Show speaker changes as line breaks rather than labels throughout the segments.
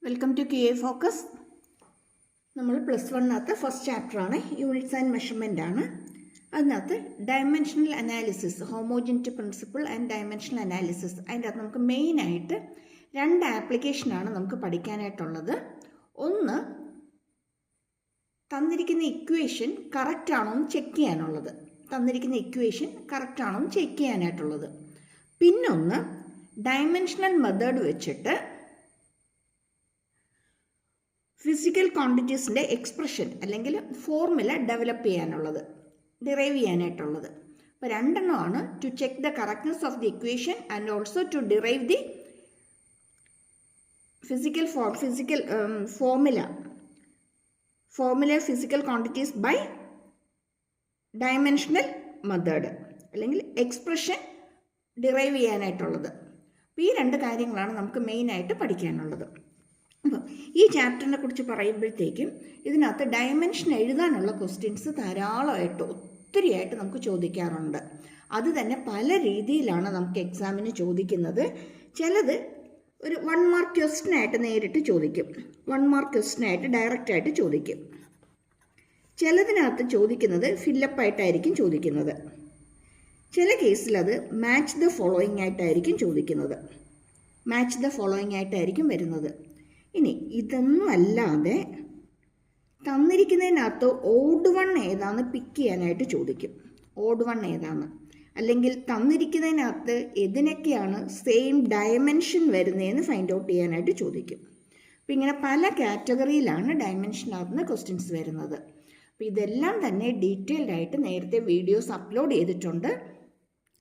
Welcome to QA focus. നമ്മൾ +1 first ചാപ്റ്ററാണ്, units and measurement ആണ്. അതിനകത്ത് dimensional analysis, homogeneity principle and dimensional analysis, അതിൻ്റെ അകത്ത് നമുക്ക് മെയിനായിട്ട് 2 ആപ്ലിക്കേഷനാണ് നമുക്ക് പഠിക്കാനായിട്ടുള്ളത്. ഒന്ന്, തന്നിരിക്കുന്ന ഇക്വേഷൻ കറക്റ്റ് ആണോ എന്ന് ചെക്ക് ചെയ്യാനുള്ളത്, പിന്നൊന്ന് ഡയമെൻഷണൽ മെത്തേഡ് വെച്ചിട്ട് ഫിസിക്കൽ ക്വാണ്ടിറ്റീസിൻ്റെ എക്സ്പ്രഷൻ അല്ലെങ്കിൽ ഫോർമുല ഡിറൈവ് ചെയ്യാനായിട്ടുള്ളത്. അപ്പോൾ 2 എണ്ണമാണ് to check the correctness of the equation and also to derive the formula physical quantities by dimensional method അല്ലെങ്കിൽ എക്സ്പ്രഷൻ ഡിറൈവ് ചെയ്യാനായിട്ടുള്ളത്. അപ്പോൾ ഈ 2 കാര്യങ്ങളാണ് നമുക്ക് മെയിനായിട്ട് പഠിക്കാനുള്ളത്. അപ്പം ഈ ചാപ്റ്ററിനെ കുറിച്ച് പറയുമ്പോഴത്തേക്കും ഇതിനകത്ത് ഡയമെൻഷൻ എഴുതാനുള്ള ക്വസ്റ്റ്യൻസ് ധാരാളമായിട്ട് ഒത്തിരിയായിട്ട് നമുക്ക് ചോദിക്കാറുണ്ട്. അത് തന്നെ പല രീതിയിലാണ് നമുക്ക് എക്സാമിന് ചോദിക്കുന്നത്. ചിലത് ഒരു 1 മാർക്ക് ക്വസ്റ്റ്യനായിട്ട് നേരിട്ട് ചോദിക്കും, 1 മാർക്ക് ക്വസ്റ്റ്യനായിട്ട് ഡയറക്റ്റായിട്ട് ചോദിക്കും. ചിലതിനകത്ത് ചോദിക്കുന്നത് ഫില്ലപ്പായിട്ടായിരിക്കും ചോദിക്കുന്നത്. ചില കേസിൽ അത് മാച്ച് ദ ഫോളോയിങ് ആയിട്ടായിരിക്കും വരുന്നത്. ഇനി ഇതൊന്നും അല്ലാതെ തന്നിരിക്കുന്നതിനകത്ത് ഓഡ് വൺ ഏതാന്ന് പിക്ക് ചെയ്യാനായിട്ട് ചോദിക്കും. അല്ലെങ്കിൽ തന്നിരിക്കുന്നതിനകത്ത് ഏതിനൊക്കെയാണ് സെയിം ഡയമെൻഷൻ വരുന്നതെന്ന് ഫൈൻഡ് ഔട്ട് ചെയ്യാനായിട്ട് ചോദിക്കും. അപ്പം ഇങ്ങനെ പല കാറ്റഗറിയിലാണ് ഡയമെൻഷനകത്ത് ക്വസ്റ്റ്യൻസ് വരുന്നത്. അപ്പോൾ ഇതെല്ലാം തന്നെ ഡീറ്റെയിൽഡ് ആയിട്ട് നേരത്തെ വീഡിയോസ് അപ്ലോഡ് ചെയ്തിട്ടുണ്ട്.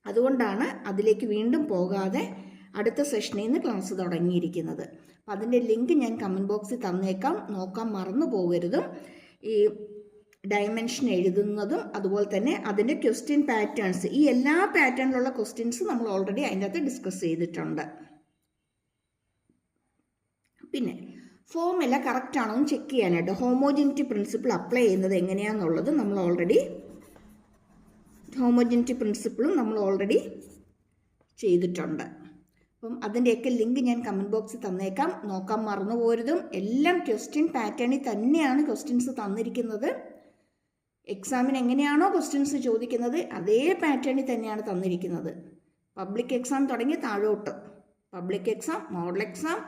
അതുകൊണ്ടാണ് അതിലേക്ക് വീണ്ടും പോകാതെ അടുത്ത സെഷനിൽ നിന്ന് ക്ലാസ് തുടങ്ങിയിരിക്കുന്നത്. അപ്പം അതിൻ്റെ ലിങ്ക് ഞാൻ കമൻറ്റ് ബോക്സിൽ തന്നേക്കാം, നോക്കാൻ മറന്നു പോകരുതും. ഈ ഡയമെൻഷൻ എഴുതുന്നതും അതുപോലെ തന്നെ അതിൻ്റെ ക്വസ്റ്റ്യൻ പാറ്റേൺസ്, ഈ എല്ലാ പാറ്റേണിലുള്ള ക്വസ്റ്റ്യൻസ് നമ്മൾ ഓൾറെഡി അതിൻ്റെ അകത്ത് ഡിസ്കസ് ചെയ്തിട്ടുണ്ട്. പിന്നെ ഫോർമുല കറക്റ്റ് ആണോ എന്ന് ചെക്ക് ചെയ്യാനായിട്ട് ഹോമോജനിറ്റി പ്രിൻസിപ്പിൾ അപ്ലൈ ചെയ്യുന്നത് എങ്ങനെയാണെന്നുള്ളത് നമ്മൾ ഓൾറെഡി ചെയ്തിട്ടുണ്ട്. അപ്പം അതിൻ്റെയൊക്കെ ലിങ്ക് ഞാൻ കമൻറ്റ് ബോക്സിൽ തന്നേക്കാം, നോക്കാൻ മറന്നു പോരുതും. എല്ലാം ക്വസ്റ്റ്യൻ പാറ്റേണിൽ തന്നെയാണ് ക്വസ്റ്റ്യൻസ് തന്നിരിക്കുന്നത്. എക്സാമിന് എങ്ങനെയാണോ ക്വസ്റ്റ്യൻസ് ചോദിക്കുന്നത് അതേ പാറ്റേണിൽ തന്നെയാണ് തന്നിരിക്കുന്നത്. പബ്ലിക് എക്സാം തുടങ്ങി താഴോട്ട്, public exam, model exam,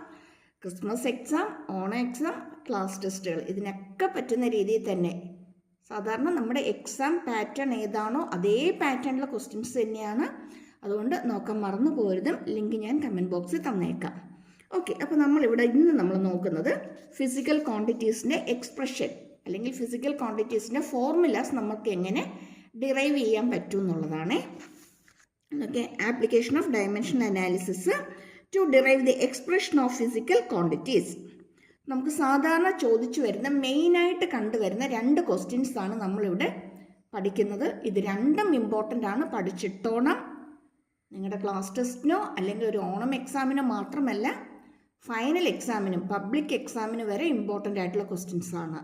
Christmas exam, Onam exam, class ടെസ്റ്റുകൾ, ഇതിനൊക്കെ പറ്റുന്ന രീതിയിൽ തന്നെ സാധാരണ നമ്മുടെ എക്സാം പാറ്റേൺ ഏതാണോ അതേ പാറ്റേണിലുള്ള ക്വസ്റ്റ്യൻസ് തന്നെയാണ്. അതുകൊണ്ട് നോക്കാൻ മറന്നു പോരുതും. ലിങ്ക് ഞാൻ കമൻറ്റ് ബോക്സിൽ തന്നേക്കാം. ഓക്കെ, അപ്പോൾ ഇന്ന് നമ്മൾ നോക്കുന്നത് ഫിസിക്കൽ ക്വാണ്ടിറ്റീസിൻ്റെ എക്സ്പ്രഷൻ അല്ലെങ്കിൽ ഫിസിക്കൽ ക്വാണ്ടിറ്റീസിൻ്റെ ഫോർമുലാസ് നമുക്ക് എങ്ങനെ ഡിറൈവ് ചെയ്യാൻ പറ്റും എന്നുള്ളതാണ്. Okay, application of dimension analysis to derive the expression of physical quantities. നമുക്ക് സാധാരണ ചോദിച്ചു വരുന്ന മെയിനായിട്ട് കണ്ടുവരുന്ന 2 ക്വസ്റ്റ്യൻസ് ആണ് നമ്മളിവിടെ പഠിക്കുന്നത്. ഇത് 2ഉം ഇമ്പോർട്ടൻ്റ് ആണ്, പഠിച്ചിട്ടോണം. നിങ്ങളുടെ ക്ലാസ് ടെസ്റ്റിനോ അല്ലെങ്കിൽ ഒരു ഓണം എക്സാമിനോ മാത്രമല്ല, ഫൈനൽ എക്സാമിനും പബ്ലിക് എക്സാമിന് വരെ ഇമ്പോർട്ടൻ്റ് ആയിട്ടുള്ള ക്വസ്റ്റ്യൻസ് ആണ്.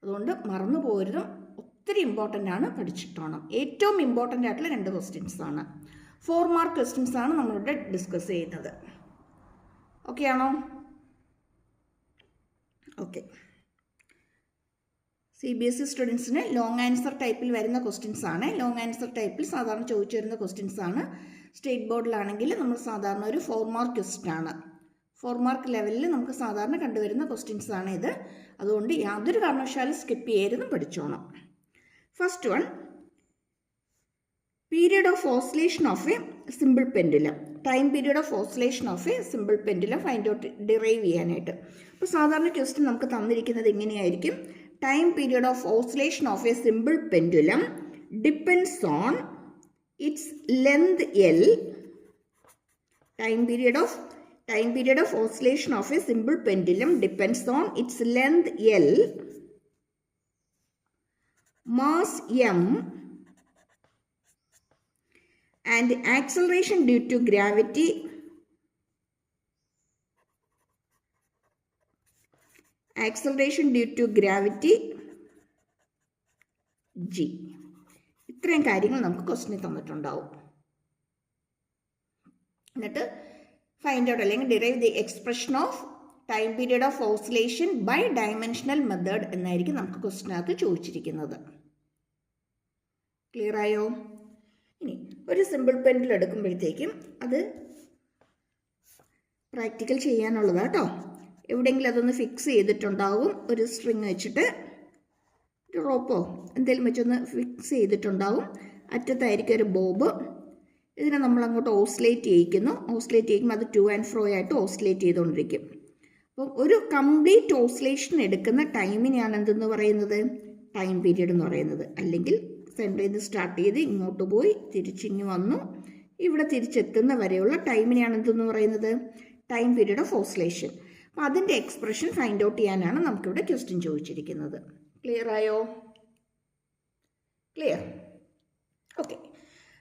അതുകൊണ്ട് മറന്നു പോരുതും, ഒത്തിരി ഇമ്പോർട്ടൻ്റ് ആണ്, പഠിച്ചിട്ടോണം. ഏറ്റവും ഇമ്പോർട്ടൻ്റ് ആയിട്ടുള്ള 2 ക്വസ്റ്റ്യൻസ് ആണ്. 4 മാർക്ക് ക്വസ്റ്റ്യൻസ് ആണ് നമ്മളിവിടെ ഡിസ്കസ് ചെയ്യുന്നത്. ഓക്കെ ആണോ? ഓക്കെ, CBSE സ്റ്റുഡൻസിന് ലോങ് ആൻസർ ടൈപ്പിൽ വരുന്ന ക്വസ്റ്റ്യൻസ് ആണ്. ലോങ് ആൻസർ ടൈപ്പിൽ സാധാരണ ചോദിച്ചു വരുന്ന ക്വസ്റ്റ്യൻസ് ആണ്. സ്റ്റേറ്റ് ബോർഡിലാണെങ്കിൽ നമ്മൾ സാധാരണ ഒരു 4 മാർക്ക് ക്വസ്റ്റ്യൻ ആണ്. 4 മാർക്ക് ലെവലിൽ നമുക്ക് സാധാരണ കണ്ടുവരുന്ന ക്വസ്റ്റ്യൻസ് ആണ് ഇത്. അതുകൊണ്ട് യാതൊരു കാരണവശാലും സ്കിപ്പ് ചെയ്യരുതും, പഠിച്ചോണം. First one, period of oscillation of a simple pendulum. Time period of oscillation of a simple pendulum find out derive ചെയ്യാനായിട്ട്. അപ്പോൾ സാധാരണ ക്വസ്റ്റ്യൻ നമുക്ക് തന്നിരിക്കുന്നത് ഇങ്ങനെയായിരിക്കും. Time period of oscillation of a simple pendulum depends on its length L. Time period of oscillation of a simple pendulum depends on its length L, mass M, and acceleration due to gravity G. ഇത്രയും കാര്യങ്ങൾ നമുക്ക് ക്വസ്റ്റ്യനിൽ തന്നിട്ടുണ്ടാവും. എന്നിട്ട് find out അല്ലെങ്കിൽ derive the expression of time period of oscillation by dimensional method എന്നായിരിക്കും നമുക്ക് ക്വസ്റ്റിനകത്ത് ചോദിച്ചിരിക്കുന്നത്. ക്ലിയർ ആയോ? ഇനി ഒരു സിമ്പിൾ പെൻഡിൽ എടുക്കുമ്പോഴത്തേക്കും അത് പ്രാക്ടിക്കൽ ചെയ്യാനുള്ളതാട്ടോ. എവിടെയെങ്കിലും അതൊന്ന് ഫിക്സ് ചെയ്തിട്ടുണ്ടാവും, ഒരു സ്ട്രിങ് വെച്ചിട്ട് ഒരു റോപ്പോ എന്തെങ്കിലും വെച്ചൊന്ന് ഫിക്സ് ചെയ്തിട്ടുണ്ടാവും. അറ്റത്തായിരിക്കും ഒരു ബോബ്. ഇതിനെ നമ്മൾ അങ്ങോട്ട് ഓസിലേറ്റ് ചെയ്യിക്കുന്നു. ഓസിലേറ്റ് ചെയ്യുമ്പോൾ അത് ടു ആൻഡ് ഫ്രോ ആയിട്ട് ഓസിലേറ്റ് ചെയ്തുകൊണ്ടിരിക്കും. അപ്പം ഒരു കംപ്ലീറ്റ് ഓസിലേഷൻ എടുക്കുന്ന ടൈമിനെയാണ് എന്തെന്ന് പറയുന്നത്? ടൈം പീരീഡ് എന്ന് പറയുന്നത്. അല്ലെങ്കിൽ സെൻറ്ററിൽ നിന്ന് സ്റ്റാർട്ട് ചെയ്ത് ഇങ്ങോട്ട് പോയി തിരിച്ചിങ്ങ് വന്നു ഇവിടെ തിരിച്ചെത്തുന്ന വരെയുള്ള ടൈമിനെയാണ് എന്തെന്ന് പറയുന്നത്? Time period of oscillation. അപ്പം അതിൻ്റെ എക്സ്പ്രഷൻ ഫൈൻഡ് ഔട്ട് ചെയ്യാനാണ് നമുക്കിവിടെ ക്വസ്റ്റ്യൻ ചോദിച്ചിരിക്കുന്നത്. ക്ലിയർ ആയോ? ക്ലിയർ? ഓക്കെ,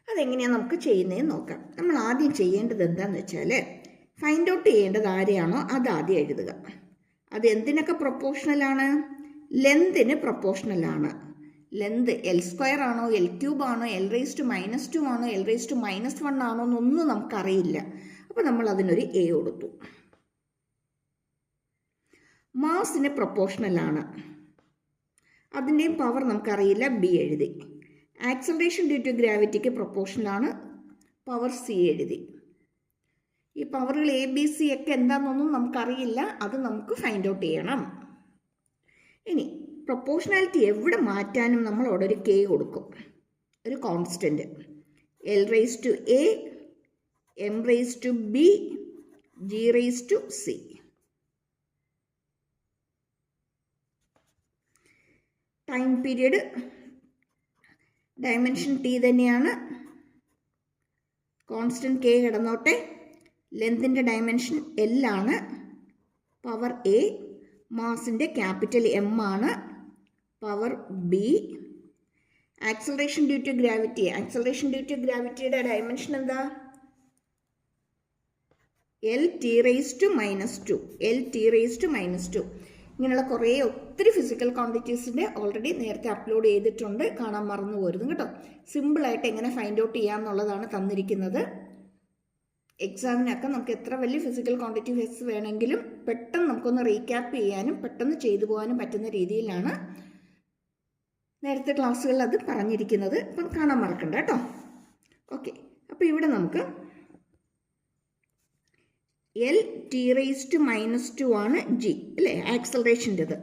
അതെങ്ങനെയാണ് നമുക്ക് ചെയ്യുന്നതെന്ന് നോക്കാം. നമ്മൾ ആദ്യം ചെയ്യേണ്ടത് എന്താണെന്ന് വെച്ചാൽ ഫൈൻഡ് ഔട്ട് ചെയ്യേണ്ടത് ആരെയാണോ അത് ആദ്യം എഴുതുക. അത് എന്തിനൊക്കെ പ്രൊപ്പോർഷണലാണ്? ലെന്തിന് പ്രൊപ്പോർഷണലാണ്. ലെന്ത് L² ആണോ, L³ ആണോ, L⁻² ആണോ, L⁻1 ആണോ എന്നൊന്നും നമുക്കറിയില്ല. അപ്പോൾ നമ്മൾ അതിനൊരു A കൊടുത്തു. മാസിന് പ്രൊപ്പോർഷണലാണ്, അതിൻ്റെയും പവർ നമുക്കറിയില്ല, B എഴുതി. ആക്സലറേഷൻ ഡ്യൂ ടു ഗ്രാവിറ്റിക്ക് പ്രൊപ്പോർഷണലാണ്, പവർ C എഴുതി. ഈ പവറുകൾ ABC ഒക്കെ എന്താണെന്നൊന്നും നമുക്കറിയില്ല, അത് നമുക്ക് ഫൈൻഡ് ഔട്ട് ചെയ്യണം. ഇനി പ്രൊപ്പോർഷണാലിറ്റി എവിടെ മാറ്റാനും നമ്മൾ അവിടെ ഒരു K കൊടുക്കും, ഒരു constant. L⁻A, M⁻B, G⁻C. Time period dimension T തന്നെയാണ്, കോൺസ്റ്റൻറ്റ് K കിടന്നോട്ടെ. ലെന്തിൻ്റെ ഡയമെൻഷൻ L ആണ്, പവർ A, മാസിൻ്റെ ക്യാപിറ്റൽ M ആണ്, പവർ B. Acceleration due to gravity, acceleration due to ഗ്രാവിറ്റിയുടെ ഡയമെൻഷൻ എന്താ? L⁻², L⁻². ഇങ്ങനെയുള്ള കുറേ ഒത്തിരി ഫിസിക്കൽ ക്വാണ്ടിറ്റീസിൻ്റെ ഓൾറെഡി നേരത്തെ അപ്ലോഡ് ചെയ്തിട്ടുണ്ട്, കാണാൻ മറന്നു പോരുന്നു കേട്ടോ. സിമ്പിളായിട്ട് എങ്ങനെ ഫൈൻഡ് ഔട്ട് ചെയ്യാമെന്നുള്ളതാണ് തന്നിരിക്കുന്നത്. എക്സാമിനൊക്കെ നമുക്ക് എത്ര വലിയ ഫിസിക്കൽ ക്വാണ്ടിറ്റീസ് വേണമെങ്കിലും പെട്ടെന്ന് നമുക്കൊന്ന് റീക്യാപ്പ് ചെയ്യാനും പെട്ടെന്ന് ചെയ്തു പോകാനും പറ്റുന്ന രീതിയിലാണ് നേരത്തെ ക്ലാസ്സുകളിൽ അത് പറഞ്ഞിരിക്കുന്നത്. അപ്പം കാണാൻ മറക്കണ്ട കേട്ടോ. ഓക്കെ, അപ്പോൾ ഇവിടെ നമുക്ക് L⁻² ആണ് G അല്ലേ, ആക്സലറേഷൻ്റെത്.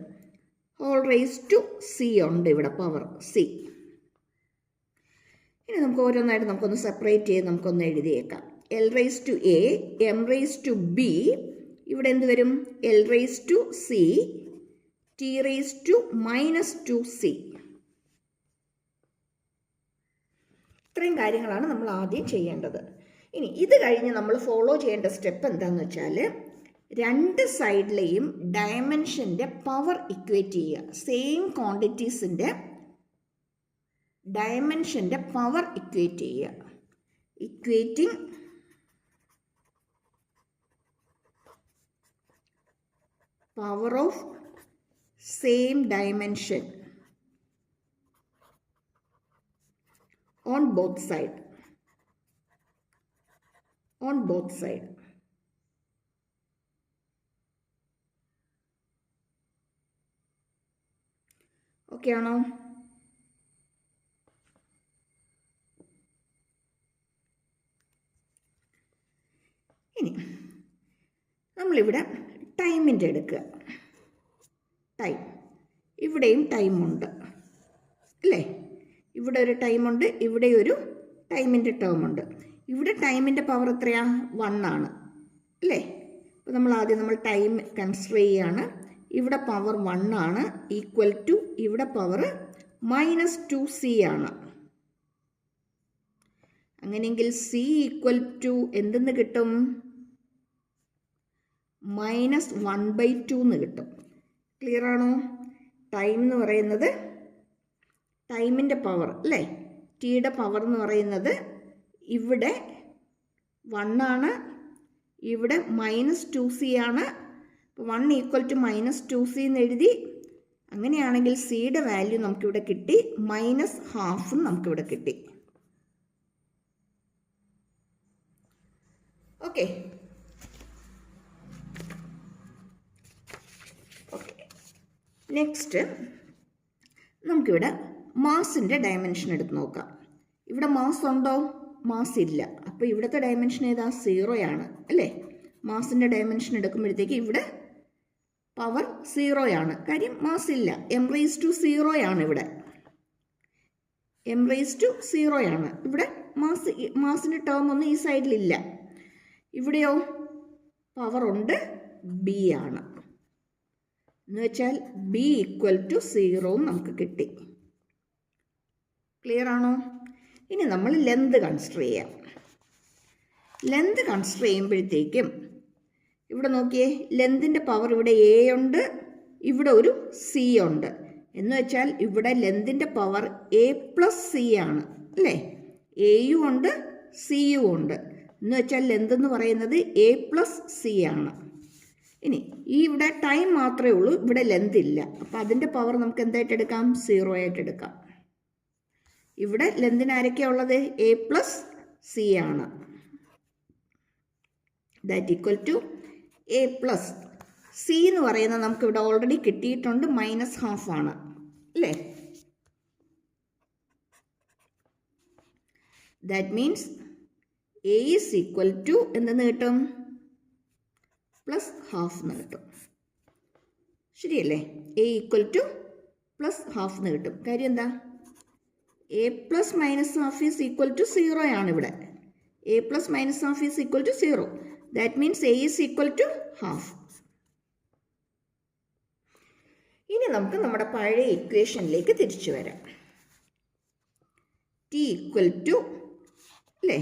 L⁻C ഉണ്ട് ഇവിടെ, പവർ C. ഇനി നമുക്ക് ഓരോന്നായിട്ട് നമുക്കൊന്ന് സെപ്പറേറ്റ് ചെയ്ത് നമുക്കൊന്ന് എഴുതിയേക്കാം. L⁻A, M⁻B, ഇവിടെ എന്ത് വരും? L⁻C, T⁻²C. ഇത്രയും കാര്യങ്ങളാണ് നമ്മൾ ആദ്യം ചെയ്യേണ്ടത്. ഇനി ഇത് കഴിഞ്ഞ് നമ്മൾ ഫോളോ ചെയ്യേണ്ട സ്റ്റെപ്പ് എന്താണെന്ന് വെച്ചാൽ രണ്ട് സൈഡിലെയും ഡയമെൻഷൻ്റെ പവർ ഇക്വേറ്റ് ചെയ്യുക. സെയിം ക്വാണ്ടിറ്റീസിൻ്റെ ഡയമെൻഷൻ്റെ പവർ ഇക്വേറ്റ് ചെയ്യുക. Equating power of same dimension on both side. Okay ആണോ? ഇനി നമ്മളിവിടെ ടൈമിൻ്റെ എടുക്കുക. ടൈം, ഇവിടെയും ടൈമുണ്ട് അല്ലേ? ഇവിടെ ഒരു ടൈമുണ്ട്, ഇവിടെ ഒരു ടൈമിൻ്റെ ടേമുണ്ട്. ഇവിടെ ടൈമിൻ്റെ പവർ എത്രയാ? 1 ആണ് അല്ലേ? അപ്പോൾ നമ്മൾ ടൈം കൺസിഡർ ചെയ്യുകയാണ്. ഇവിടെ പവർ 1 ആണ്, ഈക്വൽ ടു ഇവിടെ പവർ -2C ആണ്. അങ്ങനെയെങ്കിൽ C ഈക്വൽ ടു എന്തെന്ന് കിട്ടും? -1/2 എന്ന് കിട്ടും. ക്ലിയർ ആണോ? ടൈം എന്ന് പറയുന്നത് ടൈമിൻ്റെ പവർ അല്ലേ? ടിയുടെ പവർ എന്ന് പറയുന്നത് ഇവിടെ 1 ആണ്, ഇവിടെ -2C ആണ്. അപ്പോൾ 1 ഈക്വൽ ടു -2C എന്ന് എഴുതി. അങ്ങനെയാണെങ്കിൽ സിയുടെ വാല്യൂ നമുക്കിവിടെ കിട്ടി, -12 നമുക്കിവിടെ കിട്ടി. ഓക്കെ, നെക്സ്റ്റ് നമുക്കിവിടെ മാസിൻ്റെ ഡയമെൻഷൻ എടുത്ത് നോക്കാം. ഇവിടെ മാസ് ഉണ്ടോ? മാസ് ഇല്ല. അപ്പോൾ ഇവിടുത്തെ ഡയമെൻഷൻ ഏതാ? 0 ആണ് അല്ലേ? മാസിൻ്റെ ഡയമെൻഷൻ എടുക്കുമ്പോഴത്തേക്ക് ഇവിടെ പവർ 0 ആണ്. കാര്യം മാസ് ഇല്ല. m⁻0 ആണ് ഇവിടെ. m⁻0 ആണ്. ഇവിടെ മാസിൻ്റെ ടേം ഒന്നും ഈ സൈഡിലില്ല. ഇവിടെയോ പവർ ഉണ്ട്, ബി ആണ്. എന്ന് വെച്ചാൽ ബി = 0 നമുക്ക് കിട്ടി. ക്ലിയർ ആണോ? ഇനി നമ്മൾ ലെന്ത് കൺസിഡർ ചെയ്യാം. ലെന്ത് കൺസിഡർ ചെയ്യുമ്പോഴത്തേക്കും ഇവിടെ നോക്കിയേ, ലെന്തിൻ്റെ പവർ ഇവിടെ എ ഉണ്ട്, ഇവിടെ ഒരു സി ഉണ്ട്. എന്ന് വെച്ചാൽ ഇവിടെ ലെന്തിൻ്റെ പവർ a+c ആണ് അല്ലേ? എയും ഉണ്ട് സിയും ഉണ്ട്. എന്ന് വെച്ചാൽ ലെന്ത് എന്ന് പറയുന്നത് a+c ആണ്. ഇനി ഈ ഇവിടെ ടൈം മാത്രമേ ഉള്ളൂ, ഇവിടെ ലെന്ത് ഇല്ല. അപ്പോൾ അതിൻ്റെ പവർ നമുക്ക് എന്തായിട്ട് എടുക്കാം? 0 ആയിട്ട് എടുക്കാം. ഇവിടെ ലെന്തിന് ആരൊക്കെയാണ് ഉള്ളത്? a+c ആണ്. ദാറ്റ് = a+c എന്ന് പറയുന്നത് നമുക്ക് ഇവിടെ ഓൾറെഡി കിട്ടിയിട്ടുണ്ട്, -½ ആണ് അല്ലേ? ദാറ്റ് മീൻസ് a = എന്തെന്ന് കിട്ടും? +½ എന്ന് കിട്ടും. ശരിയല്ലേ? a = +½ എന്ന് കിട്ടും. കാര്യം എന്താ? a + -½ = 0 ആണ് ഇവിടെ. a + -½ = 0. ദാറ്റ് മീൻസ് a = ½ ഇനി നമുക്ക് നമ്മുടെ പഴയ ഇക്വേഷനിലേക്ക് തിരിച്ചു വരാം. t = അല്ലേ?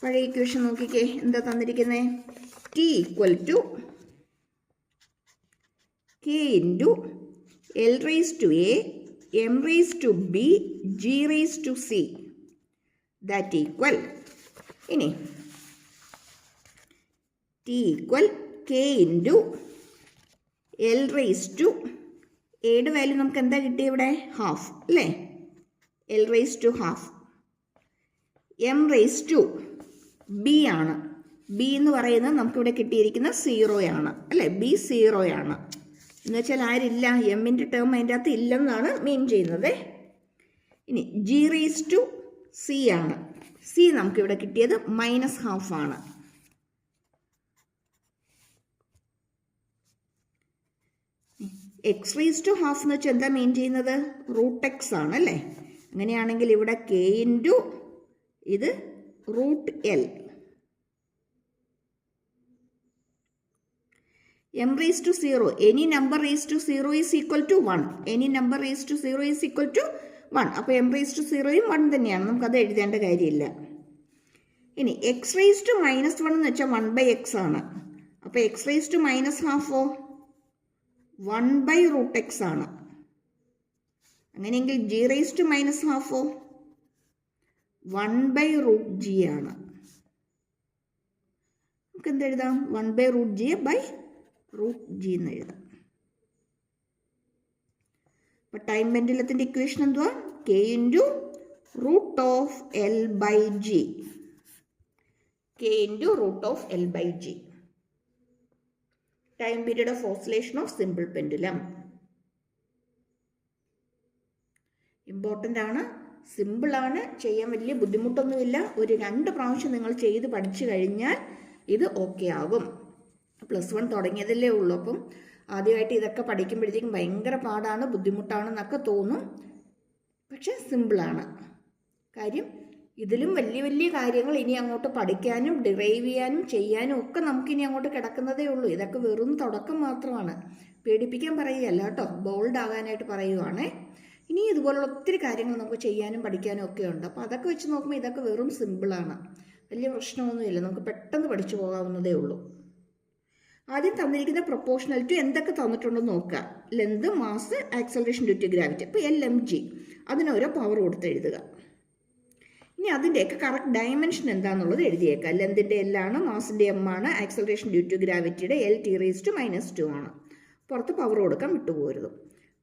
പഴയ ഇക്വേഷൻ നോക്കിക്കേ, എന്താ തന്നിരിക്കുന്നത്? t = k × L⁻A m⁻B g⁻C. That equal, ഇനി t = k × L⁻A വാല്യൂ നമുക്ക് എന്താ കിട്ടിയ ഇവിടെ? ½ അല്ലേ? L⁻½ m⁻B ആണ്. ബി എന്ന് പറയുന്നത് നമുക്കിവിടെ കിട്ടിയിരിക്കുന്ന 0 ആണ് അല്ലേ? b 0 ആണ്. എന്ന് വെച്ചാൽ ആരില്ല? എമ്മിൻ്റെ ടേം അതിൻ്റെ അകത്ത് ഇല്ലെന്നാണ് മീൻ ചെയ്യുന്നത്. ഇനി g⁻C ആണ്. സി നമുക്കിവിടെ കിട്ടിയത് -½ ആണ്. x⁻½ എന്ന് വെച്ചാൽ എന്താ മീൻ ചെയ്യുന്നത്? √x ആണ് അല്ലേ? അങ്ങനെയാണെങ്കിൽ ഇവിടെ k × ഇത് √L. m⁻0, any number raised to 0 is equal to 1. Any number raised to 0 is equal to 1. അപ്പോൾ m⁻0യും 1 തന്നെയാണ്, നമുക്കത് എഴുതേണ്ട കാര്യമില്ല. ഇനി x⁻−1 എന്ന് വെച്ചാൽ 1/x ആണ്. അപ്പോൾ x⁻−½ 1/√x ആണ്. അങ്ങനെയെങ്കിൽ g⁻−½ 1/√g ആണ്. നമുക്ക് എന്തെഴുതാം? 1/√g എന്ന് എഴുതാം. അപ്പോൾ ടൈം പെൻഡുലത്തിൻ്റെ ഇക്വേഷൻ എന്തുവാ? k × √L/g. k × √L/g. Time period of oscillation of simple pendulum. Important ആണ്, സിമ്പിളാണ്, ചെയ്യാൻ വലിയ ബുദ്ധിമുട്ടൊന്നുമില്ല. ഒരു 2 പ്രാവശ്യം നിങ്ങൾ ചെയ്ത് പഠിച്ചു കഴിഞ്ഞാൽ ഇത് ഓക്കെ ആകും. +1 തുടങ്ങിയതല്ലേ ഉള്ളൂ. അപ്പം ആദ്യമായിട്ട് ഇതൊക്കെ പഠിക്കുമ്പോഴത്തേക്കും ഭയങ്കര പാടാണ്, ബുദ്ധിമുട്ടാണെന്നൊക്കെ തോന്നും. പക്ഷെ സിമ്പിളാണ്. കാര്യം ഇതിലും വലിയ വലിയ കാര്യങ്ങൾ ഇനി അങ്ങോട്ട് പഠിക്കാനും ഡിറൈവ് ചെയ്യാനും ചെയ്യാനും ഒക്കെ നമുക്കിനി അങ്ങോട്ട് കിടക്കുന്നതേ ഉള്ളൂ. ഇതൊക്കെ വെറും തുടക്കം മാത്രമാണ്. പേടിപ്പിക്കാൻ പറയുകയല്ല കേട്ടോ, ബോൾഡ് ആകാനായിട്ട് പറയുവാണേ. ഇനി ഇതുപോലുള്ള ഒത്തിരി കാര്യങ്ങൾ നമുക്ക് ചെയ്യാനും പഠിക്കാനും ഒക്കെ ഉണ്ട്. അപ്പോൾ അതൊക്കെ വെച്ച് നോക്കുമ്പോൾ ഇതൊക്കെ വെറും സിമ്പിളാണ്, വലിയ പ്രശ്നമൊന്നുമില്ല, നമുക്ക് പെട്ടെന്ന് പഠിച്ചു പോകാവുന്നതേ ഉള്ളൂ. ആദ്യം തന്നിരിക്കുന്ന പ്രൊപ്പോർഷണൽ ടു എന്തൊക്കെ തന്നിട്ടുണ്ടെന്ന് നോക്കുക. Length, mass, acceleration due to gravity. അപ്പോൾ LmG അതിനോരോ പവർ കൊടുത്ത് എഴുതുക. ഇനി അതിൻ്റെയൊക്കെ കറക്റ്റ് ഡയമെൻഷൻ എന്താണെന്നുള്ളത് എഴുതിയേക്കാം. ലെന്തിൻ്റെ L ആണ്, മാസിൻ്റെ M ആണ്, ആക്സലറേഷൻ ഡ്യൂ ടു ഗ്രാവിറ്റിയുടെ L⁻⁻2 ആണ്. പുറത്ത് പവർ കൊടുക്കാൻ വിട്ടുപോകരുത്.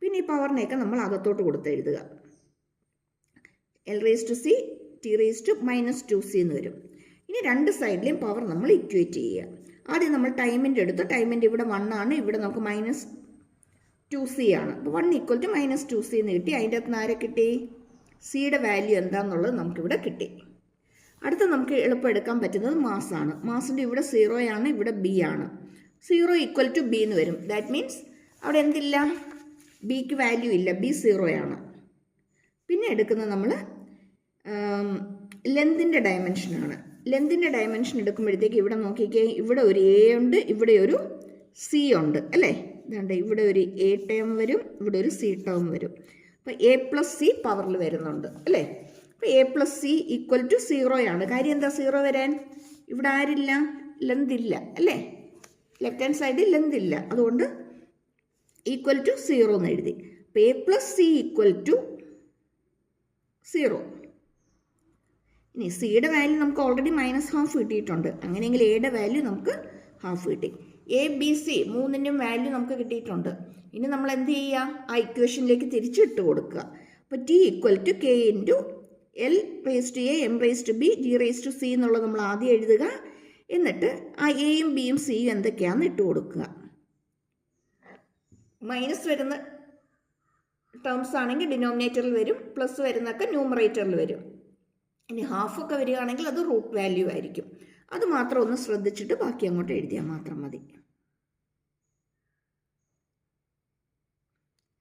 പിന്നെ ഈ പവറിനെയൊക്കെ നമ്മൾ അകത്തോട്ട് കൊടുത്ത് എഴുതുക. L⁻C T⁻−2c എന്ന് വരും. ഇനി 2 സൈഡിലെയും പവർ നമ്മൾ ഇക്വേറ്റ് ചെയ്യുക. ആദ്യം നമ്മൾ ടൈമിൻ്റെ എടുത്തു. ടൈമിൻ്റെ ഇവിടെ 1 ആണ്, ഇവിടെ നമുക്ക് -2c ആണ്. അപ്പോൾ 1 = -2c എന്ന് കിട്ടി. അതിൻ്റെ അകത്ത് നിന്ന് ആരെ കിട്ടി? സിയുടെ വാല്യൂ എന്താണെന്നുള്ളത് നമുക്കിവിടെ കിട്ടി. അടുത്ത നമുക്ക് എളുപ്പം എടുക്കാൻ പറ്റുന്നത് മാസാണ്. മാസിൻ്റെ ഇവിടെ 0 ആണ്, ഇവിടെ b ആണ്. 0 = b എന്ന് വരും. ദാറ്റ് മീൻസ് അവിടെ എന്തില്ല? ബിക്ക് വാല്യൂ ഇല്ല, b 0 ആണ്. പിന്നെ എടുക്കുന്നത് നമ്മൾ ലെന്തിൻ്റെ ഡയമെൻഷനാണ്. ലെന്തിൻ്റെ ഡയമെൻഷൻ എടുക്കുമ്പോഴത്തേക്ക് ഇവിടെ നോക്കിക്കേ, ഇവിടെ ഒരു a ഉണ്ട്, ഇവിടെ ഒരു c ഉണ്ട് അല്ലേ? ഇതാണ്ട് ഇവിടെ ഒരു a ടേം വരും, ഇവിടെ ഒരു c ടേം വരും. അപ്പോൾ a+c പവറിൽ വരുന്നുണ്ട് അല്ലേ? അപ്പോൾ a+c = 0 ആണ്. കാര്യം എന്താ 0 വരാൻ? ഇവിടെ ആരില്ല? ലെന്ത് ഇല്ല അല്ലേ? ലെഫ്റ്റ് ഹാൻഡ് സൈഡിൽ ലെന്ത് ഇല്ല, അതുകൊണ്ട് =0 എന്ന് എഴുതി. അപ്പോൾ a+c = 0. ഇനി സിയുടെ വാല്യൂ നമുക്ക് ഓൾറെഡി -½ കിട്ടിയിട്ടുണ്ട്. അങ്ങനെയെങ്കിൽ എയുടെ വാല്യൂ നമുക്ക് ½ കിട്ടി. a b c മൂന്നിൻ്റെയും വാല്യൂ നമുക്ക് കിട്ടിയിട്ടുണ്ട്. ഇനി നമ്മൾ എന്ത് ചെയ്യുക? ആ ഇക്വേഷനിലേക്ക് തിരിച്ചിട്ട് കൊടുക്കുക. അപ്പോൾ t = k × L⁴A m⁴B g⁴c എന്നുള്ളത് നമ്മൾ ആദ്യം എഴുതുക. എന്നിട്ട് ആ എയും ബിയും സിയും എന്തൊക്കെയാണെന്ന് ഇട്ട് കൊടുക്കുക. മൈനസ് വരുന്ന ടേംസ് ആണെങ്കിൽ ഡിനോമിനേറ്ററിൽ വരും, പ്ലസ് വരുന്നതൊക്കെ ന്യൂമറേറ്ററിൽ വരും. ഇനി ഹാഫൊക്കെ വരികയാണെങ്കിൽ അത് റൂട്ട് വാല്യൂ ആയിരിക്കും. അത് മാത്രം ഒന്ന് ശ്രദ്ധിച്ചിട്ട് ബാക്കി അങ്ങോട്ട് എഴുതിയാൽ മാത്രം മതി.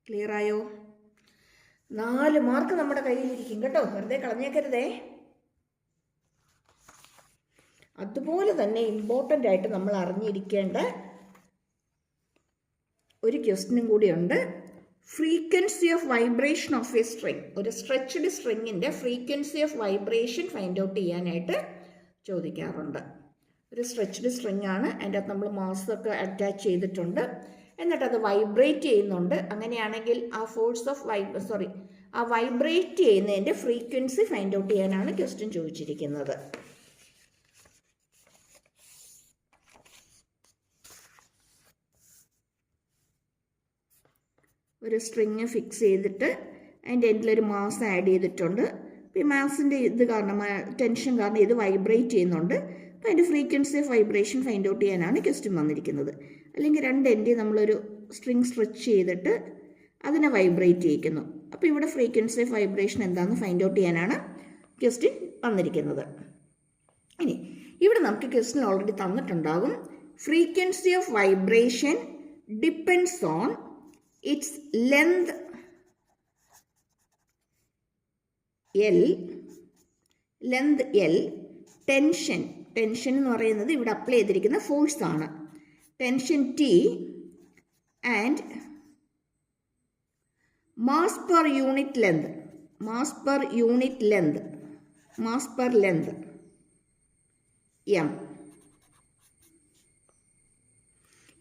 ക്ലിയർ ആയോ? 4 മാർക്ക് നമ്മുടെ കയ്യിലിരിക്കും കേട്ടോ, വെറുതെ കളഞ്ഞേക്കരുതേ. അതുപോലെ തന്നെ ഇമ്പോർട്ടൻ്റ് ആയിട്ട് നമ്മൾ അറിഞ്ഞിരിക്കേണ്ട ഒരു ക്വസ്റ്റ്യനും കൂടിയുണ്ട്. Frequency of vibration of a string. ഒരു സ്ട്രെച്ച്ഡ് സ്ട്രിങ്ങിൻ്റെ frequency of vibration find out ചെയ്യാനായിട്ട് ചോദിക്കാറുണ്ട്. ഒരു സ്ട്രെച്ച്ഡ് സ്ട്രിങ് ആണ്, അതിൻ്റെ അകത്ത് നമ്മൾ മാസൊക്കെ അറ്റാച്ച് ചെയ്തിട്ടുണ്ട്, എന്നിട്ട് അത് വൈബ്രേറ്റ് ചെയ്യുന്നുണ്ട്. അങ്ങനെയാണെങ്കിൽ ആ ഫോഴ്സ് ഓഫ് ആ വൈബ്രേറ്റ് ചെയ്യുന്നതിൻ്റെ ഫ്രീക്വൻസി ഫൈൻഡ് ഔട്ട് ചെയ്യാനാണ് ക്വസ്റ്റ്യൻ ചോദിച്ചിരിക്കുന്നത്. ഒരു സ്ട്രിങ് ഫിക്സ് ചെയ്തിട്ട് അതിൻ്റെ എൻഡിലൊരു മാസ് ആഡ് ചെയ്തിട്ടുണ്ട്. അപ്പോൾ ഈ മാസിൻ്റെ ഇത് കാരണം, ടെൻഷൻ കാരണം ഇത് വൈബ്രേറ്റ് ചെയ്യുന്നുണ്ട്. അപ്പോൾ അതിൻ്റെ frequency of vibration find out ചെയ്യാനാണ് ക്വസ്റ്റ്യൻ വന്നിരിക്കുന്നത്. അല്ലെങ്കിൽ 2 എൻഡിൽ നമ്മളൊരു സ്ട്രിങ് സ്ട്രെച്ച് ചെയ്തിട്ട് അതിനെ വൈബ്രേറ്റ് ചെയ്യിക്കുന്നു. അപ്പോൾ ഇവിടെ ഫ്രീക്വൻസി ഓഫ് വൈബ്രേഷൻ എന്താണെന്ന് ഫൈൻഡ് ഔട്ട് ചെയ്യാനാണ് ക്വസ്റ്റ്യൻ വന്നിരിക്കുന്നത്. ഇനി ഇവിടെ നമുക്ക് ക്വസ്റ്റ്യൻ ഓൾറെഡി തന്നിട്ടുണ്ടാകും. Frequency of vibration depends on its length L, tension എന്ന് പറയുന്നത് ഇവിടെ അപ്ലൈ ചെയ്തിരിക്കുന്ന ഫോഴ്സ് ആണ്. Tension T and mass per unit length M.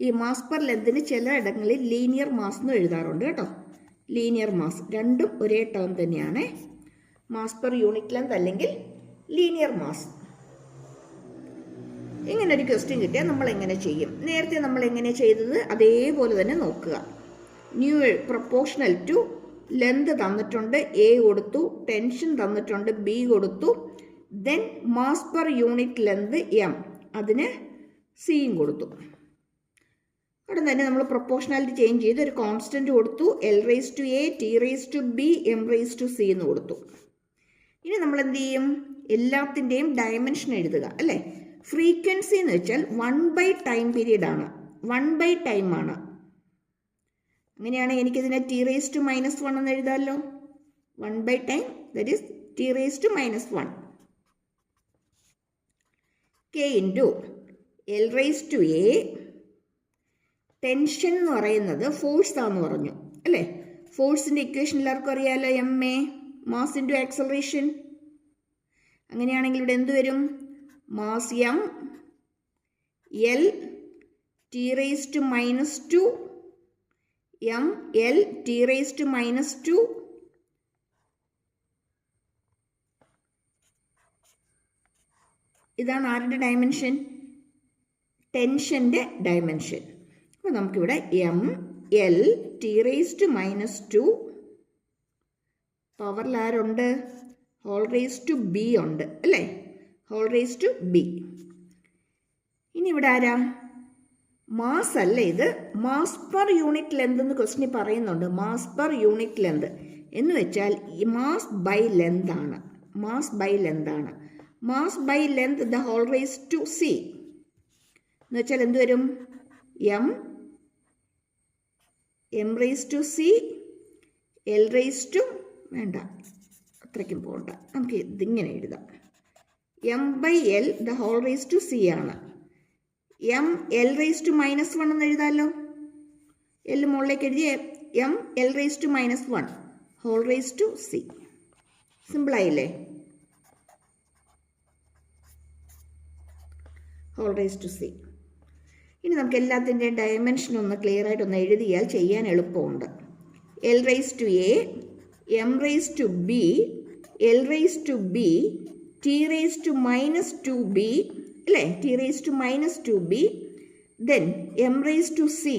ഈ മാസ് പെർ ലെന്തിന് ചിലയിടങ്ങളിൽ ലീനിയർ മാസ് എന്ന് എഴുതാറുണ്ട് കേട്ടോ. ലീനിയർ മാസ് രണ്ടും ഒരേ ടേം തന്നെയാണ്. മാസ് പെർ യൂണിറ്റ് ലെന്ത് അല്ലെങ്കിൽ ലീനിയർ മാസ്. ഇങ്ങനെ ഒരു ക്വസ്റ്റ്യൻ കിട്ടിയാൽ നമ്മൾ എങ്ങനെ ചെയ്യും? നേരത്തെ നമ്മൾ എങ്ങനെ ചെയ്തത് അതേപോലെ തന്നെ നോക്കുക. പ്രൊപ്പോർഷണൽ ടു ലെന്ത് തന്നിട്ടുണ്ട്, A കൊടുത്തു, ടെൻഷൻ തന്നിട്ടുണ്ട്, B കൊടുത്തു, then mass per unit length M, അതിന് സിയും കൊടുത്തു. അവിടെ തന്നെ നമ്മൾ പ്രൊപ്പോർഷണാലിറ്റി ചേഞ്ച് ചെയ്ത് ഒരു കോൺസ്റ്റൻറ്റ് കൊടുത്തു, L⁴A T⁴B M⁴C എന്ന് കൊടുത്തു. ഇനി നമ്മൾ എന്ത് ചെയ്യും? എല്ലാത്തിൻ്റെയും ഡയമെൻഷൻ എഴുതുക അല്ലേ? ഫ്രീക്വൻസി എന്ന് വെച്ചാൽ 1/ടൈം പീരീഡ് ആണ്, 1/ടൈം ആണ്. അങ്ങനെയാണെങ്കിൽ എനിക്കിതിനെ T⁻⁻1 എന്ന് എഴുതാമല്ലോ. 1/ടൈം, that is T⁻⁻1. K × L⁴A. Tension എന്ന് പറയുന്നത് ഫോഴ്സ് ആണെന്ന് പറഞ്ഞു അല്ലേ? ഫോഴ്സിൻ്റെ ഇക്വേഷൻ എല്ലാവർക്കും അറിയാമല്ലോ, MA മാസ് ഇൻറ്റു ആക്സലറേഷൻ. അങ്ങനെയാണെങ്കിൽ ഇവിടെ എന്ത് വരും? Mass M L T⁻², M L T⁻². ഇതാണ് ആരുടെ ഡയമെൻഷൻ? ടെൻഷൻ്റെ ഡയമെൻഷൻ. അപ്പോൾ നമുക്കിവിടെ M L T⁻², പവറിൽ ആരുണ്ട്? whole⁻B ഉണ്ട് അല്ലേ? whole⁻B. ഇനി ഇവിടെ ആരാ? മാസ് അല്ല ഇത്, മാസ് പെർ യൂണിറ്റ് ലെന്ത് എന്ന് ക്വസ്റ്റിന് പറയുന്നുണ്ട്. മാസ് പെർ യൂണിറ്റ് ലെന്ത് എന്ന് വെച്ചാൽ ഈ മാസ് ബൈ ലെന്ത് ആണ്. മാസ് ബൈ ലെന്ത് ആണ്. Mass by length the whole raise to C എന്ന് വെച്ചാൽ എന്ത് വരും? M raise to C L raise to, വേണ്ട അത്രയ്ക്കും പോകണ്ട, നമുക്ക് ഇതിങ്ങനെ എഴുതാം. M by L the whole raise to C ആണ്. എം എൽ റേസ് ടു -1 എന്ന് എഴുതാമല്ലോ. എൽ മുകളിലേക്ക് എഴുതി M L raise to -1 whole raise to C. സിമ്പിളായില്ലേ? Whole raise to C. ഇനി നമുക്ക് എല്ലാത്തിൻ്റെയും ഡയമെൻഷൻ ഒന്ന് ക്ലിയർ ആയിട്ടൊന്ന് എഴുതിയാൽ ചെയ്യാൻ എളുപ്പമുണ്ട്. L raise to A, M raise to B, L raise to B, T raise to -2b അല്ലേ? T raise to -2b, then M raise to C,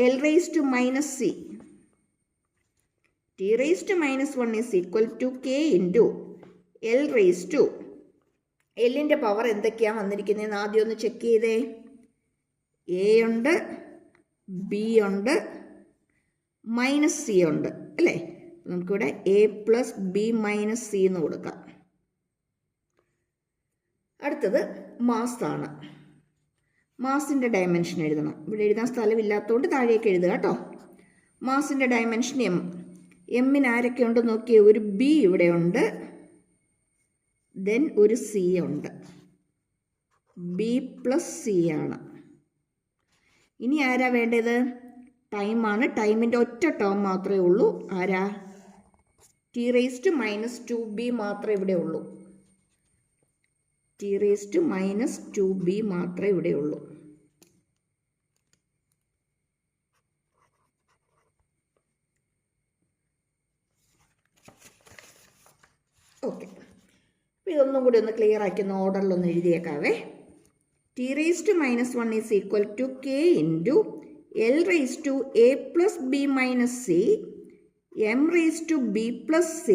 L raise to -c. T raise to -1 is equal to K into L raise to. എല്ലിൻ്റെ power എന്തൊക്കെയാണ് വന്നിരിക്കുന്നതെന്ന് ആദ്യം ഒന്ന് check ചെയ്തേ. A ഉണ്ട്, B ഉണ്ട്, -c ഉണ്ട് അല്ലേ? നമുക്കിവിടെ a + b - c എന്ന് കൊടുക്കാം. അടുത്തത് മാസാണ്. മാസിൻ്റെ ഡയമെൻഷൻ എഴുതണം. ഇവിടെ എഴുതാൻ സ്ഥലമില്ലാത്തതുകൊണ്ട് താഴേക്ക് എഴുതുക കേട്ടോ. മാസിൻ്റെ ഡയമെൻഷൻ എം. എമ്മിന് ആരൊക്കെ ഉണ്ടെന്ന് നോക്കിയേ. ഒരു ബി ഇവിടെ ഉണ്ട്, ദെൻ ഒരു സി ഉണ്ട്. ബി + c ആണ്. ഇനി ആരാ വേണ്ടത്? ടൈമാണ്. ടൈമിൻ്റെ ഒറ്റ ടേം മാത്രമേ ഉള്ളൂ. ആരാ? ടി റേസ് ടു -2b മാത്രമേ ഇവിടെ ഉള്ളൂ. ടി റേസ് ടു -2b മാത്രമേ ഇവിടെ ഉള്ളൂ. ഓക്കെ, അപ്പോൾ ഇതൊന്നും കൂടി ഒന്ന് ക്ലിയർ ആക്കി ഒന്ന് ഓർഡറിലൊന്ന് എഴുതിയേക്കാവേ. T raise to -1 is equal to K into L raise to a + b - c, M raise to b + c,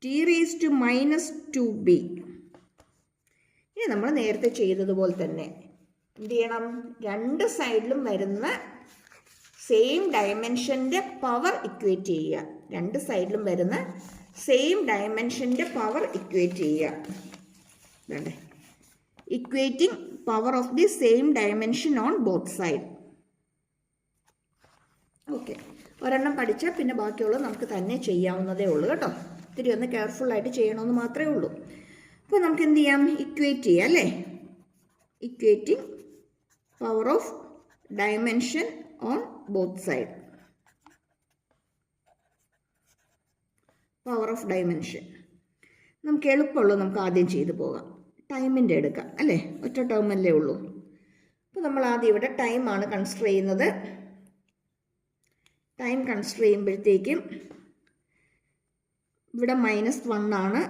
T raise to -2b. ഇനി നമ്മൾ നേരത്തെ ചെയ്തതുപോലെ തന്നെ എന്ത് ചെയ്യണം? രണ്ട് സൈഡിലും വരുന്ന സെയിം ഡയമെൻഷൻ്റെ പവർ ഇക്വേറ്റ് ചെയ്യുക. രണ്ട് സൈഡിലും വരുന്ന സെയിം ഡയമെൻഷൻ്റെ പവർ ഇക്വേറ്റ് ചെയ്യുക. വേണ്ടേ? Equating power of the same dimension on both side. Okay, ഒരെണ്ണം പഠിച്ചാൽ പിന്നെ ബാക്കിയുള്ളത് നമുക്ക് തന്നെ ചെയ്യാവുന്നതേ ഉള്ളൂ കേട്ടോ. ഇത്തിരി ഒന്ന് കെയർഫുള്ളായിട്ട് ചെയ്യണമെന്ന് മാത്രമേ ഉള്ളൂ. അപ്പോൾ നമുക്ക് എന്ത് ചെയ്യാം? ഇക്വേറ്റ് ചെയ്യാം അല്ലേ? Equating power of dimension on both side. Power of dimension നമുക്ക് എളുപ്പമുള്ളൂ. നമുക്ക് ആദ്യം ചെയ്തു പോകാം. ടൈമിൻ്റെ എടുക്കാം അല്ലേ? ഒറ്റ ടേമല്ലേ ഉള്ളൂ. അപ്പോൾ നമ്മൾ ആദ്യം ഇവിടെ ടൈമാണ് കൺസിഡർ ചെയ്യുന്നത്. ടൈം കൺസിഡർ ചെയ്യുമ്പോഴത്തേക്കും ഇവിടെ -1 ആണ്,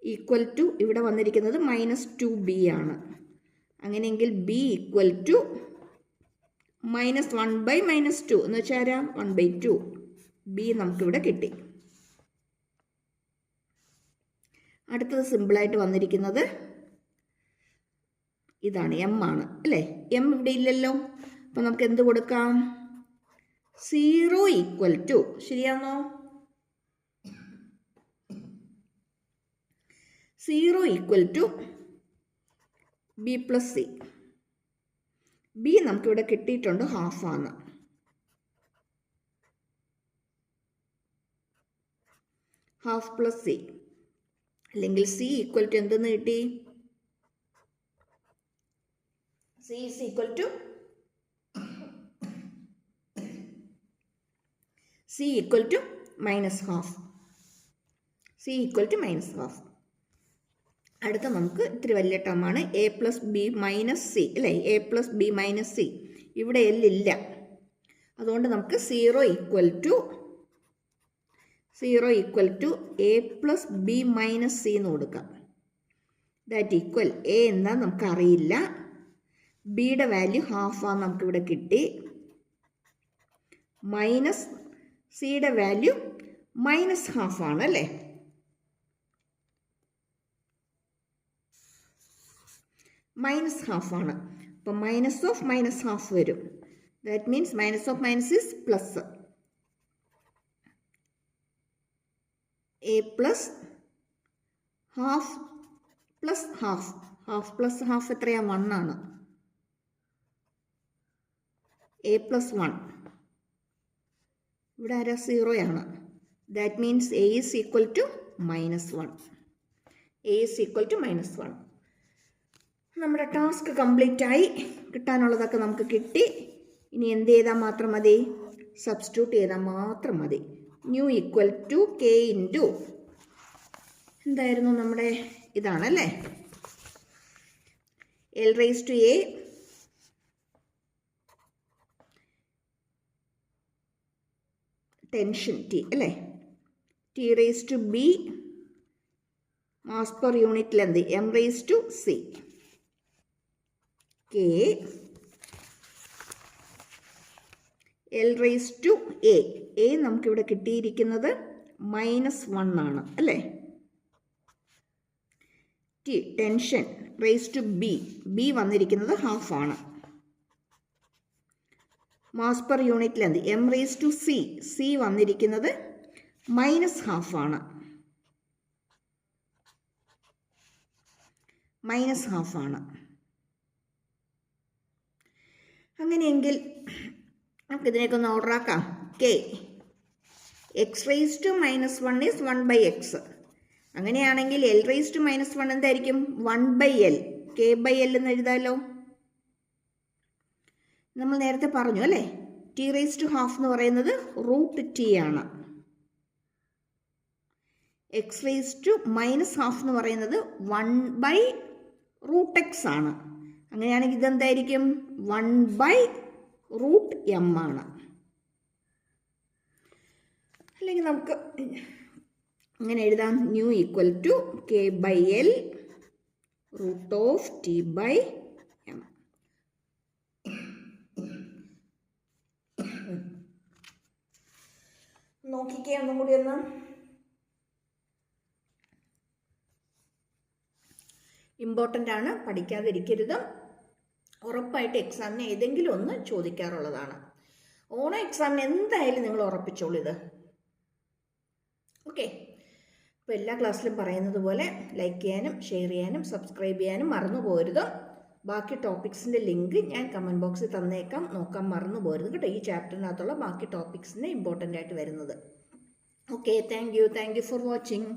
ഈക്വൽ ടു ഇവിടെ വന്നിരിക്കുന്നത് -2b ആണ്. അങ്ങനെയെങ്കിൽ b ഈക്വൽ ടു -1/-2 എന്ന് വെച്ചാൽ ആരാ? 1/2. b നമുക്കിവിടെ കിട്ടി. അടുത്തത് സിമ്പിളായിട്ട് വന്നിരിക്കുന്നത് ഇതാണ്, എം ആണ് അല്ലേ? എം ഇവിടെ ഇല്ലല്ലോ. അപ്പം നമുക്ക് എന്ത് കൊടുക്കാം? 0 ഈക്വൽ ടു, ശരിയാണോ? 0 equal to b + c. b നമുക്കിവിടെ കിട്ടിയിട്ടുണ്ട്, ഹാഫ് ആണ്. ഹാഫ് + c അല്ലെങ്കിൽ c ഈക്വൽ ടു എന്തെന്ന് കിട്ടി? c is equal to c equal to -1/2. c equal to -1/2. അടുത്ത നമുക്ക് ഇത്തിരി വലിയ ടേമാണ് a + b - c അല്ലേ? a + b - c. ഇവിടെ l ഇല്ല, അതുകൊണ്ട് നമുക്ക് 0 equal to a + b - c എന്ന് കൊടുക്കാം. ദാറ്റ് ഈക്വൽ a എന്താ നമുക്കറിയില്ല, ബിയുടെ വാല്യൂ ഹാഫാണ് നമുക്കിവിടെ കിട്ടി, മൈനസ് സിയുടെ വാല്യൂ -1/2 ആണ് അല്ലേ? -1/2 ആണ്. അപ്പം മൈനസ് ഓഫ് മൈനസ് ഹാഫ് വരും. That means minus of minus is plus. A plus half plus half. Half plus half എത്രയാണ്? 1 ആണ്. A plus 1. ഇവിടെ ആരാ? 0 ആണ്. That means A is equal to -1. A is equal to -1. നമ്മുടെ task complete ആയി. കിട്ടാനുള്ളതൊക്കെ നമുക്ക് കിട്ടി. ഇനി എന്ത് ചെയ്താൽ മാത്രം മതി? സബ്സ്റ്റിറ്റ്യൂട്ട് ചെയ്താൽ മാത്രം മതി. Nu equal to K into എന്തായിരുന്നു നമ്മുടെ ഇതാണല്ലേ, L raise to A tension T അല്ലേ, T raise to B mass per unit length M raise to C, K L raise to A. A നമുക്കിവിടെ കിട്ടിയിരിക്കുന്നത് -1 ആണ് അല്ലേ. T tension raise to B, B വന്നിരിക്കുന്നത് half ആണ്. Mass per unit length M raise to C, C വന്നിരിക്കുന്നത് -1/2 ആണ്. -1/2 ആണ്. അങ്ങനെയെങ്കിൽ നമുക്കിതിനേക്ക് ഒന്ന് ഓർഡറാക്കാം. K X raise to -1 is 1/x. അങ്ങനെയാണെങ്കിൽ എൽ റേസ് ടു -1 എന്തായിരിക്കും? 1/l. k/l എന്ന് എഴുതാമല്ലോ. നമ്മൾ നേരത്തെ പറഞ്ഞു അല്ലേ, ടി റേസ് ടു ഹാഫ് എന്ന് പറയുന്നത് √t ആണ്. എക്സ് റേസ് ടു -1/2 എന്ന് പറയുന്നത് 1/√x ആണ്. അങ്ങനെയാണെങ്കിൽ ഇതെന്തായിരിക്കും? 1/√m ആണ്. അല്ലെങ്കിൽ നമുക്ക് ഇങ്ങനെ എഴുതാം, new equal to k/l √t/m. നോക്കിക്കേ ഒന്നും കൂടി ഒന്ന്. ഇമ്പോർട്ടൻ്റ് ആണ്, പഠിക്കാതിരിക്കരുത്. ഉറപ്പായിട്ട് എക്സാമിന് ഏതെങ്കിലും ഒന്ന് ചോദിക്കാറുള്ളതാണ്. ഓണം എക്സാമിന് എന്തായാലും നിങ്ങൾ ഉറപ്പിച്ചോളൂ ഇത്. ഓക്കെ. അപ്പോൾ എല്ലാ ക്ലാസ്സിലും പറയുന്നത് പോലെ ലൈക്ക് ചെയ്യാനും ഷെയർ ചെയ്യാനും സബ്സ്ക്രൈബ് ചെയ്യാനും മറന്നു പോകരുത്. ബാക്കി ടോപ്പിക്സിൻ്റെ ലിങ്ക് ഞാൻ കമൻറ്റ് ബോക്സിൽ തന്നേക്കാം, നോക്കാൻ മറന്നു പോകരുത് കേട്ടോ. ഈ ചാപ്റ്ററിനകത്തുള്ള ബാക്കി ടോപ്പിക്സിൻ്റെ ഇമ്പോർട്ടൻ്റ് ആയിട്ട് വരുന്നത്. Okay, thank you for watching.